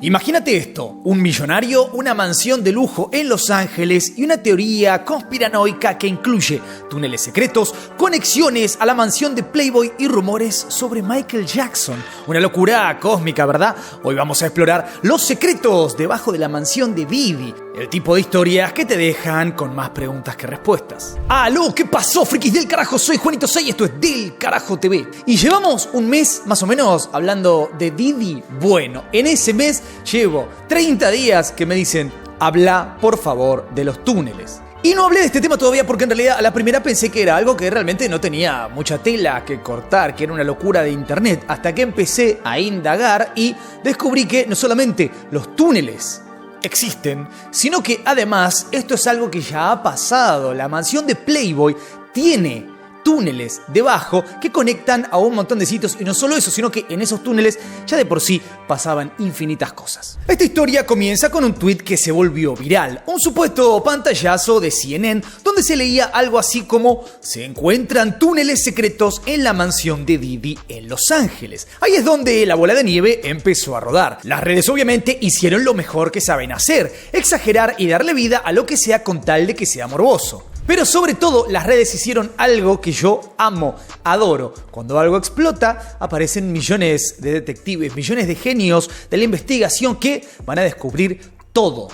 Imagínate esto, un millonario, una mansión de lujo en Los Ángeles y una teoría conspiranoica que incluye túneles secretos, conexiones a la mansión de Playboy y rumores sobre Michael Jackson. Una locura cósmica, ¿verdad? Hoy vamos a explorar los secretos debajo de la mansión de Diddy. El tipo de historias que te dejan con más preguntas que respuestas. ¡Aló! ¿Qué pasó, frikis del carajo? Soy Juanito Sei y esto es Del Carajo TV. Y llevamos un mes más o menos hablando de Diddy. Bueno, en ese mes llevo 30 días que me dicen, habla por favor de los túneles. Y no hablé de este tema todavía porque en realidad a la primera pensé que era algo que realmente no tenía mucha tela que cortar, que era una locura de internet, hasta que empecé a indagar y descubrí que no solamente los túneles existen, sino que además esto es algo que ya ha pasado. La mansión de Playboy tiene túneles debajo que conectan a un montón de sitios, y no solo eso, sino que en esos túneles ya de por sí pasaban infinitas cosas. Esta historia comienza con un tweet que se volvió viral, un supuesto pantallazo de CNN donde se leía algo así como: se encuentran túneles secretos en la mansión de Diddy en Los Ángeles. Ahí es donde la bola de nieve empezó a rodar. Las redes obviamente hicieron lo mejor que saben hacer: exagerar y darle vida a lo que sea con tal de que sea morboso. Pero sobre todo, las redes hicieron algo que yo amo, adoro. Cuando algo explota, aparecen millones de detectives, millones de genios de la investigación que van a descubrir todo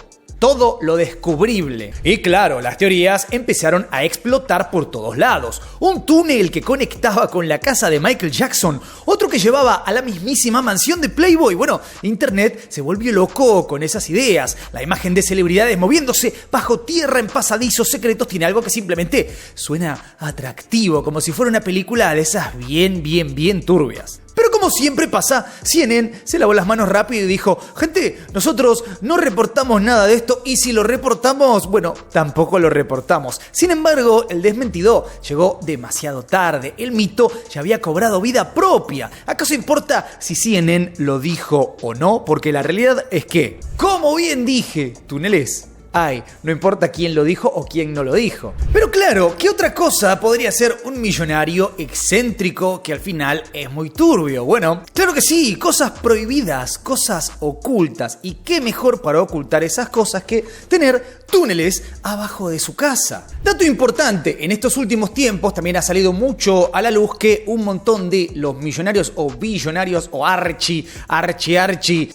lo descubrible. Y claro, las teorías empezaron a explotar por todos lados. Un túnel que conectaba con la casa de Michael Jackson, otro que llevaba a la mismísima mansión de Playboy. Bueno, internet se volvió loco con esas ideas. La imagen de celebridades moviéndose bajo tierra en pasadizos secretos tiene algo que simplemente suena atractivo, como si fuera una película de esas bien turbias. Pero como siempre pasa, CNN se lavó las manos rápido y dijo: gente, nosotros no reportamos nada de esto, y si lo reportamos, bueno, tampoco lo reportamos. Sin embargo, el desmentido llegó demasiado tarde. El mito ya había cobrado vida propia. ¿Acaso importa si CNN lo dijo o no? Porque la realidad es que, como bien dije, túneles ay, no importa quién lo dijo o quién no lo dijo. Pero claro, ¿qué otra cosa podría ser un millonario excéntrico que al final es muy turbio? Bueno, claro que sí, cosas prohibidas, cosas ocultas. ¿Y qué mejor para ocultar esas cosas que tener túneles abajo de su casa? Dato importante, en estos últimos tiempos también ha salido mucho a la luz que un montón de los millonarios o billonarios o archi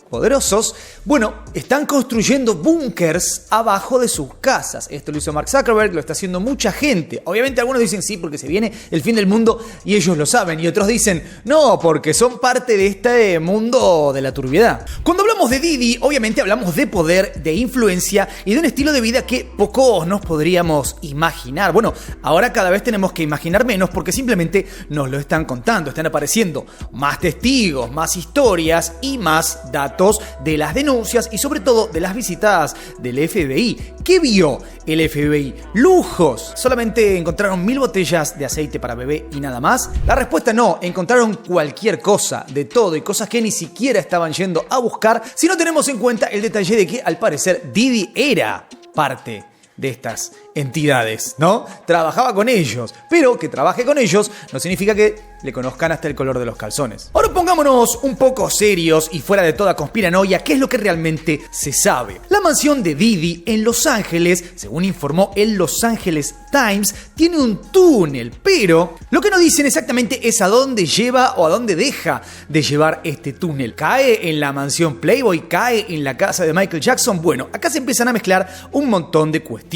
poderosos, bueno, están construyendo búnkers abajo de sus casas. Esto lo hizo Mark Zuckerberg, lo está haciendo mucha gente. Obviamente algunos dicen sí, porque se viene el fin del mundo y ellos lo saben, y otros dicen no, porque son parte de este mundo de la turbiedad. Cuando hablamos de Diddy, obviamente hablamos de poder, de influencia y de un estilo de vida que pocos nos podríamos imaginar. Bueno, ahora cada vez tenemos que imaginar menos porque simplemente nos lo están contando. Están apareciendo más testigos, más historias y más datos de las denuncias y sobre todo de las visitas del FBI. ¿Qué vio el FBI? Lujos. ¿Solamente encontraron 1000 botellas de aceite para bebé y nada más? La respuesta no, encontraron cualquier cosa, de todo, y cosas que ni siquiera estaban yendo a buscar si no tenemos en cuenta el detalle de que al parecer Diddy era parte de estas entidades, ¿no? Trabajaba con ellos, pero que trabaje con ellos no significa que le conozcan hasta el color de los calzones. Ahora pongámonos un poco serios y fuera de toda conspiranoia, ¿qué es lo que realmente se sabe? La mansión de Diddy en Los Ángeles, según informó el Los Angeles Times, tiene un túnel, pero lo que no dicen exactamente es a dónde lleva o a dónde deja de llevar este túnel. ¿Cae en la mansión Playboy? ¿Cae en la casa de Michael Jackson? Bueno, acá se empiezan a mezclar un montón de cuestiones.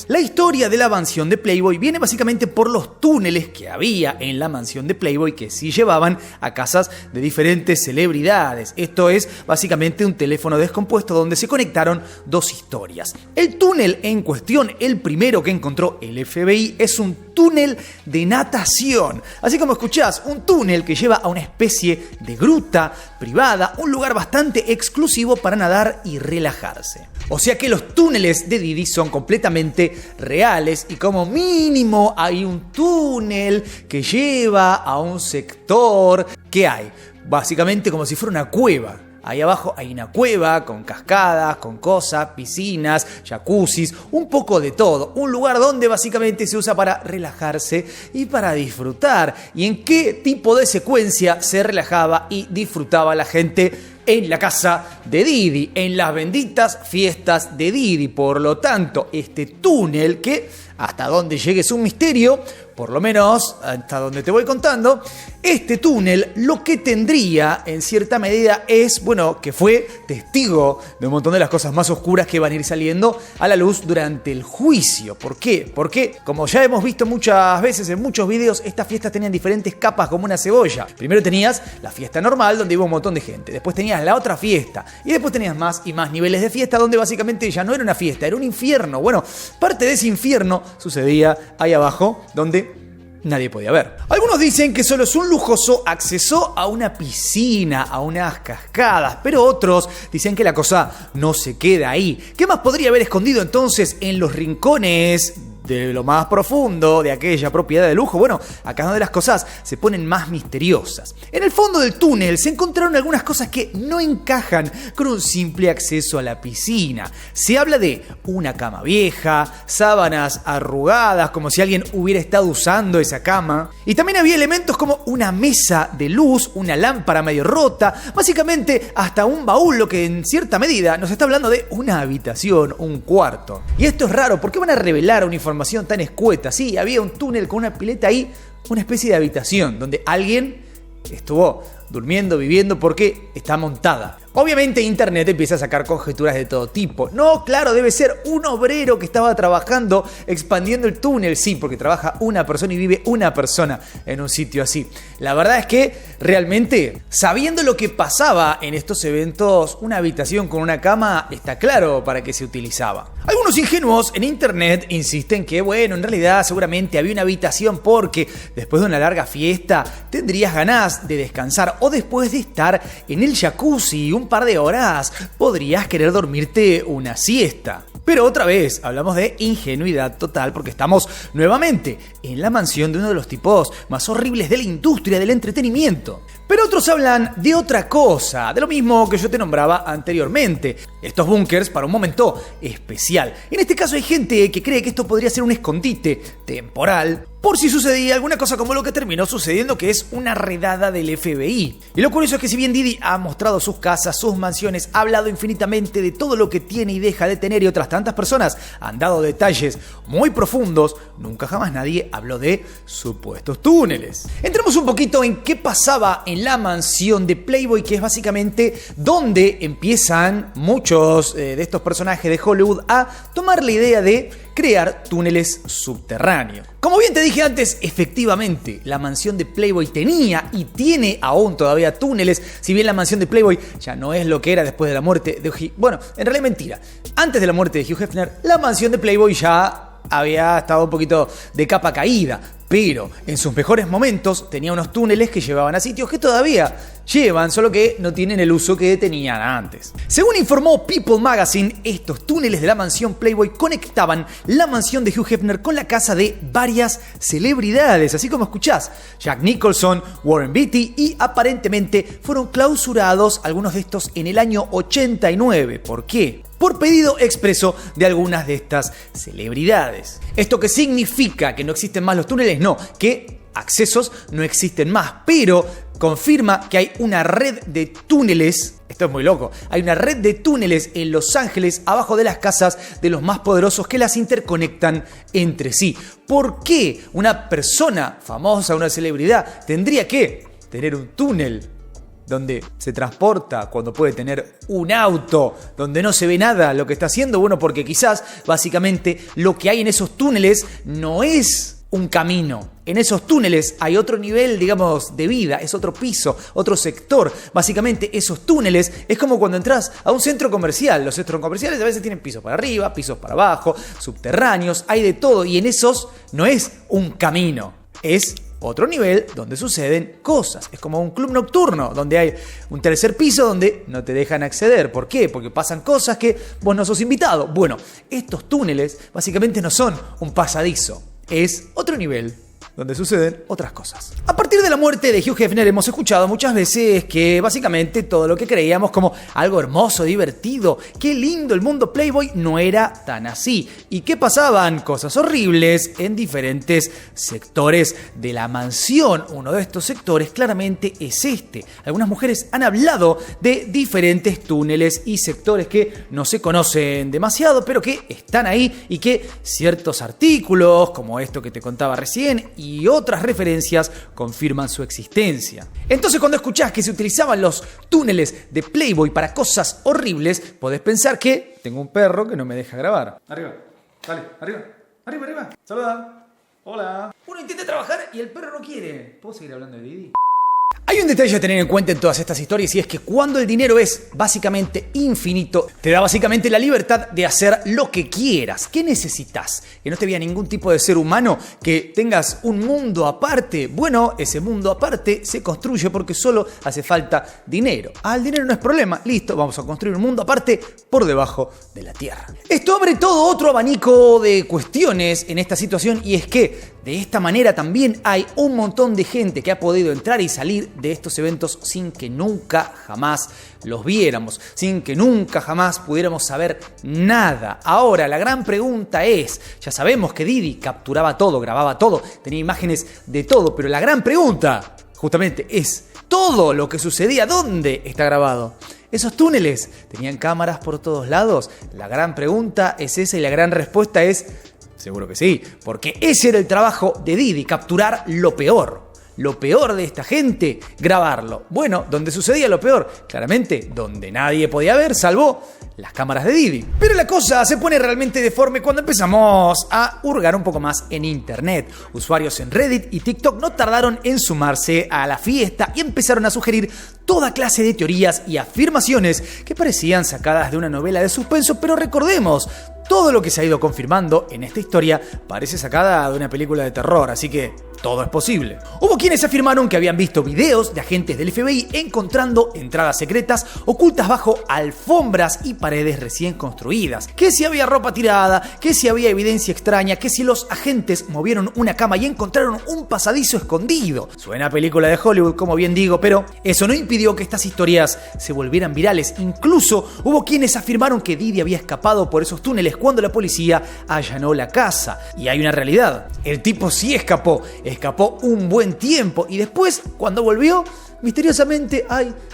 La historia de la mansión de Playboy viene básicamente por los túneles que había en la mansión de Playboy que sí llevaban a casas de diferentes celebridades. Esto es básicamente un teléfono descompuesto donde se conectaron dos historias. El túnel en cuestión, el primero que encontró el FBI, es un túnel de natación. Así como escuchás, un túnel que lleva a una especie de gruta privada, un lugar bastante exclusivo para nadar y relajarse. O sea que los túneles de Diddy son completamente reales y como mínimo hay un túnel que lleva a un sector que hay básicamente como si fuera una cueva. Ahí abajo hay una cueva con cascadas, con cosas, piscinas, jacuzzis, un poco de todo. Un lugar donde básicamente se usa para relajarse y para disfrutar. ¿Y en qué tipo de secuencia se relajaba y disfrutaba la gente en la casa de Didi, en las benditas fiestas de Didi. Por lo tanto, este túnel que, hasta donde llegue es un misterio, por lo menos hasta donde te voy contando, este túnel lo que tendría en cierta medida es, bueno, que fue testigo de un montón de las cosas más oscuras que van a ir saliendo a la luz durante el juicio. ¿Por qué? Porque, como ya hemos visto muchas veces en muchos videos, estas fiestas tenían diferentes capas como una cebolla. Primero tenías la fiesta normal, donde iba un montón de gente. Después tenías la otra fiesta. Y después tenías más y más niveles de fiesta, donde básicamente ya no era una fiesta, era un infierno. Bueno, parte de ese infierno sucedía ahí abajo, donde nadie podía ver. Algunos dicen que solo es un lujoso acceso a una piscina, a unas cascadas, pero otros dicen que la cosa no se queda ahí. ¿Qué más podría haber escondido entonces en los rincones de lo más profundo de aquella propiedad de lujo? Bueno, acá es donde las cosas se ponen más misteriosas. En el fondo del túnel se encontraron algunas cosas que no encajan con un simple acceso a la piscina. Se habla de una cama vieja, sábanas arrugadas, como si alguien hubiera estado usando esa cama. Y también había elementos como una mesa de luz, una lámpara medio rota, básicamente hasta un baúl, lo que en cierta medida nos está hablando de una habitación, un cuarto. Y esto es raro, ¿por qué van a revelar una información tan escueta? Sí, había un túnel con una pileta ahí, una especie de habitación donde alguien estuvo durmiendo, viviendo, porque está montada. Obviamente internet empieza a sacar conjeturas de todo tipo. No, claro, debe ser un obrero que estaba trabajando expandiendo el túnel. Sí, porque trabaja una persona y vive una persona en un sitio así. La verdad es que realmente, sabiendo lo que pasaba en estos eventos, una habitación con una cama está claro para qué se utilizaba. Algunos ingenuos en internet insisten que, bueno, en realidad seguramente había una habitación porque después de una larga fiesta tendrías ganas de descansar, o después de estar en el jacuzzi un par de horas podrías querer dormirte una siesta. Pero otra vez hablamos de ingenuidad total, porque estamos nuevamente en la mansión de uno de los tipos más horribles de la industria del entretenimiento. Pero otros hablan de otra cosa, de lo mismo que yo te nombraba anteriormente. Estos búnkers para un momento especial. En este caso hay gente que cree que esto podría ser un escondite temporal, por si sucedía alguna cosa como lo que terminó sucediendo, que es una redada del FBI. Y lo curioso es que si bien Didi ha mostrado sus casas, sus mansiones, ha hablado infinitamente de todo lo que tiene y deja de tener, y otras tantas personas han dado detalles muy profundos, nunca jamás nadie habló de supuestos túneles. Entremos un poquito en qué pasaba en la mansión de Playboy, que es básicamente donde empiezan muchos de estos personajes de Hollywood a tomar la idea de crear túneles subterráneos. Como bien te dije antes, efectivamente, la mansión de Playboy tenía y tiene aún todavía túneles, si bien la mansión de Playboy ya no es lo que era después de la muerte de Hugh... Bueno, en realidad mentira. Antes de la muerte de Hugh Hefner, la mansión de Playboy ya había estado un poquito de capa caída, pero en sus mejores momentos tenía unos túneles que llevaban a sitios que todavía llevan, solo que no tienen el uso que tenían antes. Según informó People Magazine, estos túneles de la mansión Playboy conectaban la mansión de Hugh Hefner con la casa de varias celebridades, así como escuchás, Jack Nicholson, Warren Beatty, y aparentemente fueron clausurados algunos de estos en el año 89. ¿Por qué? Por pedido expreso de algunas de estas celebridades. ¿Esto qué significa? ¿Que no existen más los túneles? No, que accesos no existen más, pero confirma que hay una red de túneles. Esto es muy loco. Hay una red de túneles en Los Ángeles abajo de las casas de los más poderosos que las interconectan entre sí. ¿Por qué una persona famosa, una celebridad, tendría que tener un túnel donde se transporta cuando puede tener un auto, donde no se ve nada lo que está haciendo? Bueno, porque quizás básicamente lo que hay en esos túneles no es un camino. En esos túneles hay otro nivel, digamos, de vida, es otro piso, otro sector. Básicamente esos túneles es como cuando entras a un centro comercial. Los centros comerciales a veces tienen pisos para arriba, pisos para abajo, subterráneos, hay de todo, y en esos no es un camino, es otro nivel donde suceden cosas. Es como un club nocturno donde hay un tercer piso donde no te dejan acceder. ¿Por qué? Porque pasan cosas que vos no sos invitado. Bueno, estos túneles básicamente no son un pasadizo, es otro nivel donde suceden otras cosas. A partir de la muerte de Hugh Hefner hemos escuchado muchas veces que básicamente todo lo que creíamos como algo hermoso, divertido, qué lindo el mundo Playboy, no era tan así. Y que pasaban cosas horribles en diferentes sectores de la mansión. Uno de estos sectores claramente es este. Algunas mujeres han hablado de diferentes túneles y sectores que no se conocen demasiado, pero que están ahí y que ciertos artículos, como esto que te contaba recién, y otras referencias confirman su existencia. Entonces, cuando escuchás que se utilizaban los túneles de Playboy para cosas horribles, podés pensar que tengo un perro que no me deja grabar. Arriba, dale, arriba, arriba, arriba, saluda, hola. Uno intenta trabajar y el perro no quiere. ¿Puedo seguir hablando de Didi? Hay un detalle a tener en cuenta en todas estas historias y es que cuando el dinero es básicamente infinito, te da básicamente la libertad de hacer lo que quieras. ¿Qué necesitas? ¿Que no te vea ningún tipo de ser humano? ¿Que tengas un mundo aparte? Bueno, ese mundo aparte se construye porque solo hace falta dinero. El dinero no es problema. Listo, vamos a construir un mundo aparte por debajo de la tierra. Esto abre todo otro abanico de cuestiones en esta situación y es que de esta manera también hay un montón de gente que ha podido entrar y salir de estos eventos sin que nunca jamás los viéramos, sin que nunca jamás pudiéramos saber nada. Ahora, la gran pregunta es, ya sabemos que Didi capturaba todo, grababa todo, tenía imágenes de todo, pero la gran pregunta justamente es, ¿todo lo que sucedía dónde está grabado? ¿Esos túneles tenían cámaras por todos lados? La gran pregunta es esa y la gran respuesta es seguro que sí, porque ese era el trabajo de Didi, capturar lo peor. Lo peor de esta gente, grabarlo. Bueno, ¿dónde sucedía lo peor? Claramente, donde nadie podía ver, salvo las cámaras de Didi. Pero la cosa se pone realmente deforme cuando empezamos a hurgar un poco más en internet. Usuarios en Reddit y TikTok no tardaron en sumarse a la fiesta y empezaron a sugerir toda clase de teorías y afirmaciones que parecían sacadas de una novela de suspenso, pero recordemos, todo lo que se ha ido confirmando en esta historia parece sacada de una película de terror, así que todo es posible. Hubo quienes afirmaron que habían visto videos de agentes del FBI encontrando entradas secretas ocultas bajo alfombras y paredes recién construidas, que si había ropa tirada, que si había evidencia extraña, que si los agentes movieron una cama y encontraron un pasadizo escondido. Suena a película de Hollywood, como bien digo, pero eso no impidió que estas historias se volvieran virales. Incluso hubo quienes afirmaron que Didi había escapado por esos túneles cuando la policía allanó la casa. Y hay una realidad, el tipo sí escapó un buen tiempo y después, cuando volvió, misteriosamente,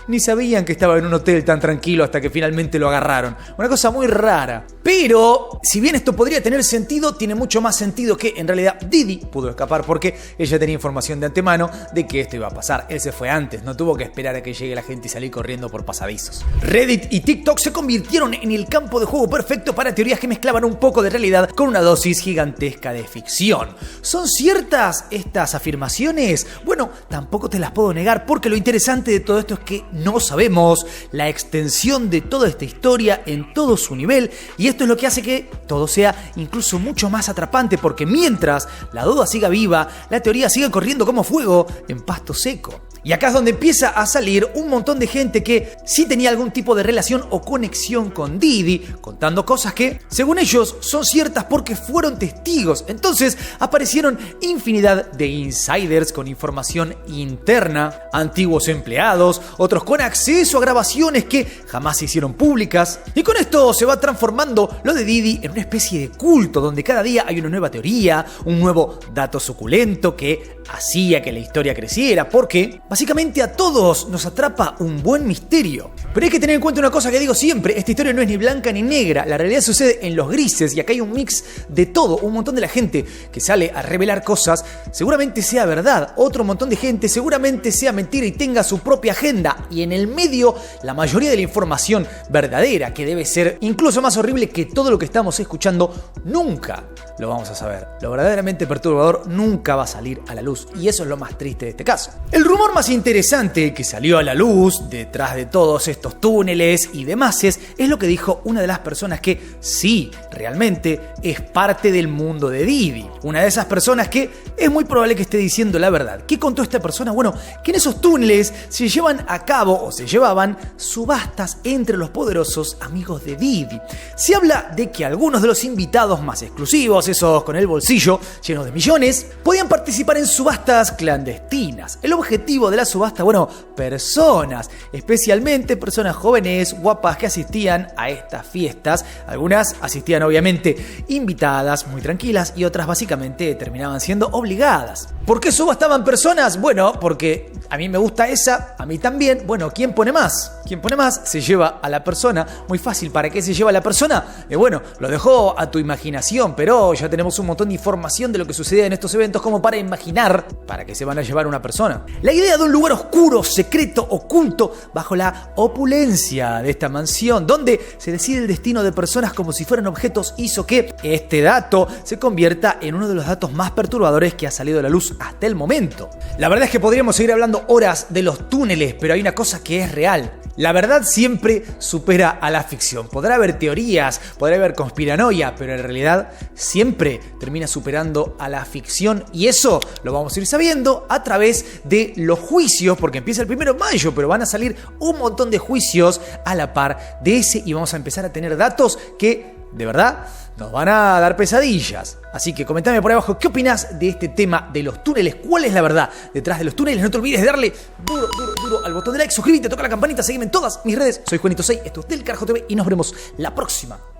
ni sabían que estaba en un hotel tan tranquilo hasta que finalmente lo agarraron. Una cosa muy rara. Pero, si bien esto podría tener sentido, tiene mucho más sentido que en realidad Didi pudo escapar porque ella tenía información de antemano de que esto iba a pasar. Él se fue antes, no tuvo que esperar a que llegue la gente y salir corriendo por pasadizos. Reddit y TikTok se convirtieron en el campo de juego perfecto para teorías que mezclaban un poco de realidad con una dosis gigantesca de ficción. ¿Son ciertas estas afirmaciones? Bueno, tampoco te las puedo negar porque lo interesante de todo esto es que no sabemos la extensión de toda esta historia en todo su nivel y esto es lo que hace que todo sea incluso mucho más atrapante porque mientras la duda siga viva, la teoría sigue corriendo como fuego en pasto seco. Y acá es donde empieza a salir un montón de gente que sí tenía algún tipo de relación o conexión con Didi, contando cosas que, según ellos, son ciertas porque fueron testigos. Entonces aparecieron infinidad de insiders con información interna, antiguos empleados, otros con acceso a grabaciones que jamás se hicieron públicas. Y con esto se va transformando lo de Didi en una especie de culto donde cada día hay una nueva teoría, un nuevo dato suculento que hacía que la historia creciera, porque básicamente a todos nos atrapa un buen misterio. Pero hay que tener en cuenta una cosa que digo siempre, esta historia no es ni blanca ni negra, la realidad sucede en los grises y acá hay un mix de todo, un montón de la gente que sale a revelar cosas, seguramente sea verdad, otro montón de gente seguramente sea mentira y tenga su propia agenda y en el medio la mayoría de la información verdadera, que debe ser incluso más horrible que todo lo que estamos escuchando, nunca lo vamos a saber. Lo verdaderamente perturbador nunca va a salir a la luz. luz. Y eso es lo más triste de este caso. El rumor más interesante que salió a la luz detrás de todos estos túneles y demás es lo que dijo una de las personas que sí, realmente es parte del mundo de Didi. Una de esas personas que es muy probable que esté diciendo la verdad. ¿Qué contó esta persona? Bueno, que en esos túneles se llevan a cabo o se llevaban subastas entre los poderosos amigos de Didi. Se habla de que algunos de los invitados más exclusivos, esos con el bolsillo lleno de millones, podían participar en subastas clandestinas. El objetivo de la subasta, bueno, personas, especialmente personas jóvenes, guapas que asistían a estas fiestas. Algunas asistían obviamente invitadas, muy tranquilas, y otras básicamente terminaban siendo obligadas. ¿Por qué subastaban personas? Bueno, porque a mí me gusta esa, a mí también. Bueno, ¿quién pone más? ¿Quién pone más? Se lleva a la persona. Muy fácil. ¿Para qué se lleva a la persona? Bueno, lo dejo a tu imaginación, pero ya tenemos un montón de información de lo que sucede en estos eventos como para imaginar para qué se van a llevar una persona. La idea de un lugar oscuro, secreto, oculto, bajo la opulencia de esta mansión, donde se decide el destino de personas como si fueran objetos, hizo que este dato se convierta en uno de los datos más perturbadores que ha salido a la luz hasta el momento. La verdad es que podríamos seguir hablando horas de los túneles, pero hay una cosa que es real. La verdad siempre supera a la ficción. Podrá haber teorías, podrá haber conspiranoia, pero en realidad siempre termina superando a la ficción, y eso lo vamos a ir sabiendo a través de los juicios, porque empieza el 1 de mayo, pero van a salir un montón de juicios a la par de ese y vamos a empezar a tener datos que de verdad nos van a dar pesadillas. Así que comentame por ahí abajo qué opinas de este tema de los túneles. ¿Cuál es la verdad detrás de los túneles? No te olvides de darle duro al botón de like, suscríbete, toca la campanita, seguime en todas mis redes. Soy Juanito 6, esto es Del Carajo TV y nos vemos la próxima.